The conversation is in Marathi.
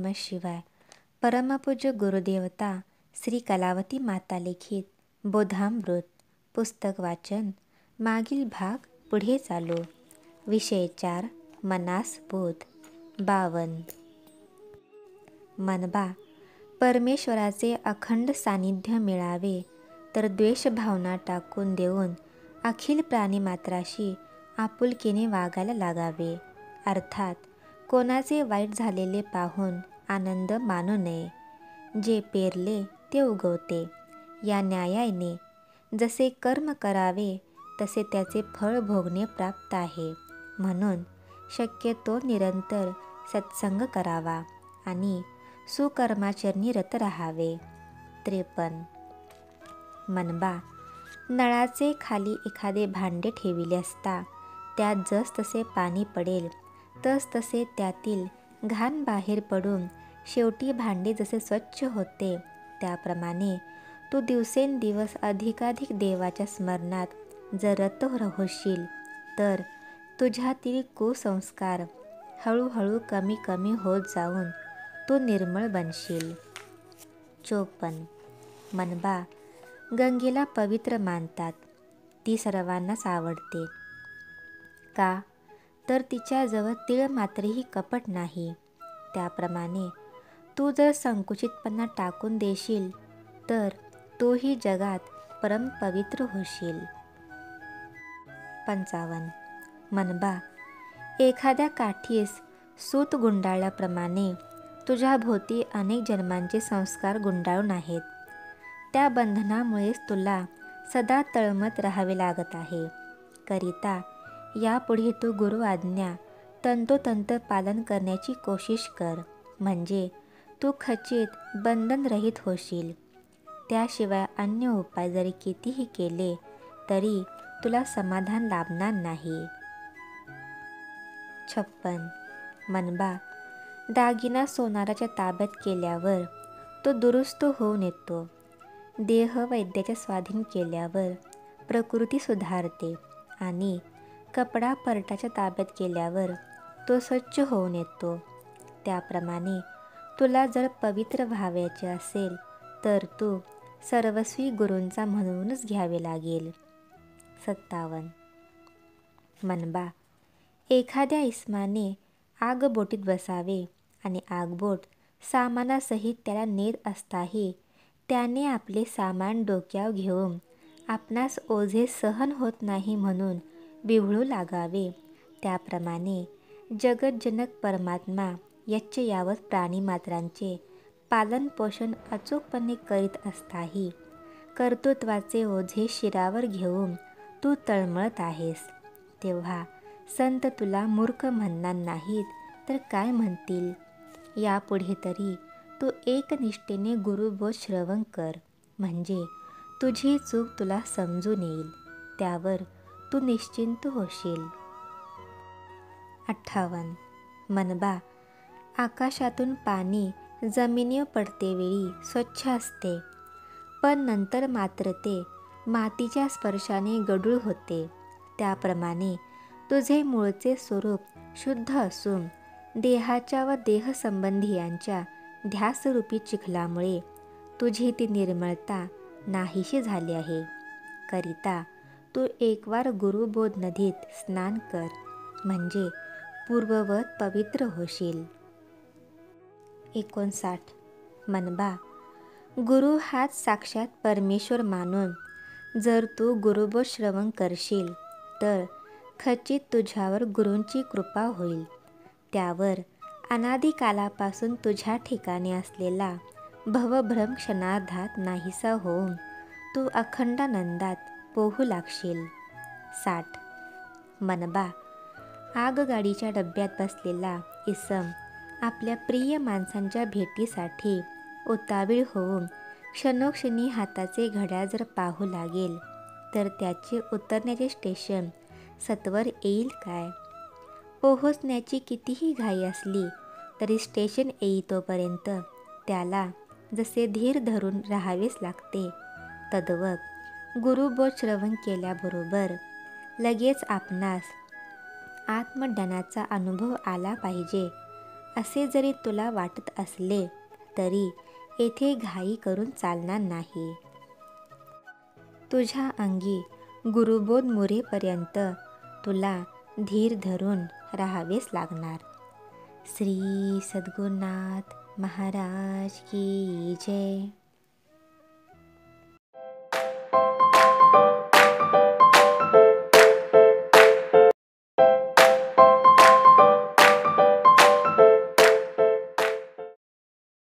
नमः शिवाय. परमपूज्य गुरुदेवता श्री कलावती माता लिखित बोधामृत पुस्तक वाचन. मागील भाग पुढे चालू. विषय 4. मनास बोध. 52. मनबा, परमेश्वराचे अखंड सानिध्य मिळावे तर द्वेषभावना टाकून देऊन अखिल प्राणीमात्राशी आपुलकीने वागायला लागावे. अर्थात कोणाचे वाईट झालेले पाहून आनंद मानू नये. जे पेरले ते उगवते या न्यायाने जसे कर्म करावे तसे त्याचे फळ भोगणे प्राप्त आहे. म्हणून शक्यतो निरंतर सत्संग करावा आणि सुकर्माचरणी रत राहावे. 53. मनबा, नळाचे खाली एखादे भांडे ठेविले असता त्यात जस तसे पाणी पडेल तस तसे त्यातील घाण बाहेर पडून शेवटी भांडे जसे स्वच्छ होते, त्याप्रमाणे तू दिवसेंदिवस अधिकाधिक देवाच्या स्मरणात जर रत होशील तर तुझ्यातील कुसंस्कार हळूहळू कमी कमी होत जाऊन तू निर्मळ बनशील. 54. मनबा, गंगेला पवित्र मानतात. ती सर्वांनाच आवडते. का तर तिच्याजवळ तीळ मात्रही कपट नाही. त्याप्रमाणे तू जर संकुचितपणा टाकून देशील तर तूही जगात परमपवित्र होशील. 55. मनबा, एखाद्या काठीस सूत गुंडाळल्याप्रमाणे तुझ्या भोवती अनेक जन्मांचे संस्कार गुंडाळून आहेत. त्या बंधनामुळेच तुला सदा तळमत राहावे लागत आहे. करिता यापुढे तू गुरु आज्ञा तंतोतंत पालन करण्याची कोशिश कर, म्हणजे तू खचित बंधनरहित होशील. त्याशिवाय अन्य उपाय जरी कितीही केले तरी तुला समाधान लाभणार नाही. 56. मनबा, दागिना सोनाराच्या ताब्यात केल्यावर तो दुरुस्त होऊन येतो. देह वैद्याच्या स्वाधीन केल्यावर प्रकृती सुधारते आणि कपडा परटाच्या ताब्यात केल्यावर तो स्वच्छ होऊन येतो. त्याप्रमाणे तुला जर पवित्र व्हावयाचे असेल तर तू सर्वस्वी गुरूंचा म्हणूनच घ्यावे लागेल. 57. मनबा, एखाद्या इस्माने आगबोटीत बसावे आणि आगबोट सामानासहित त्याला नेत असताही त्याने आपले सामान डोक्यावर घेऊन आपणास ओझे सहन होत नाही म्हणून बिघडू लागावे. त्याप्रमाणे जगज्जनक परमात्मा यच्चयावत प्राणीमात्रांचे पालनपोषण अचूकपणे करीत असताही कर्तृत्वाचे ओझे शिरावर घेऊन तू तळमळत आहेस. तेव्हा संत तुला मूर्ख म्हणणार नाहीत तर काय म्हणतील. यापुढे तरी तू एकनिष्ठेने गुरुबोध श्रवण कर, म्हणजे तुझी चूक तुला समजून येईल. त्यावर तू निश्चिंत होशील. 58. मनबा, आकाशातून पाणी जमिनीवर पडतेवेळी स्वच्छ असते, पण नंतर मात्र ते मातीच्या स्पर्शाने गढूळ होते. त्याप्रमाणे तुझे मूळचे स्वरूप शुद्ध असून देहाच्या व देहसंबंधियांच्या ध्यासरूपी चिखलामुळे तुझी ती निर्मळता नाहीशी झाली आहे. करिता तू एकवार गुरुबोध नदीत स्नान कर, म्हणजे पूर्ववत पवित्र होशील. 59. मनबा, गुरु हाच साक्षात परमेश्वर मानून जर तू गुरुबोध श्रवण करशील तर खचित तुझ्यावर गुरूंची कृपा होईल. त्यावर अनादिकालापासून तुझ्या ठिकाणी असलेला भवभ्रम क्षणार्धात नाहीसा होऊन तू अखंडानंदात पोहू लागशील. 60. मनबा, आगगाडीच्या डब्यात बसलेला इसम आपल्या प्रिय माणसांच्या भेटीसाठी उतावीळ होऊन क्षणोक्षणी हाताचे घड्याळ जर पाहू लागेल तर त्याचे उतरण्याचे स्टेशन सत्वर येईल काय. पोहोचण्याची कितीही घाई असली तरी स्टेशन येईतोपर्यंत त्याला जसे धीर धरून राहावेच लागते, तद्वत गुरुबोध श्रवण केल्याबरोबर लगेच आपणास आत्मज्ञानाचा अनुभव आला पाहिजे असे जरी तुला वाटत असले तरी येथे घाई करून चालणार नाही. तुझ्या अंगी गुरुबोध मुरेपर्यंत तुला धीर धरून राहावेच लागणार. श्री सद्गुरुनाथ महाराज की जय.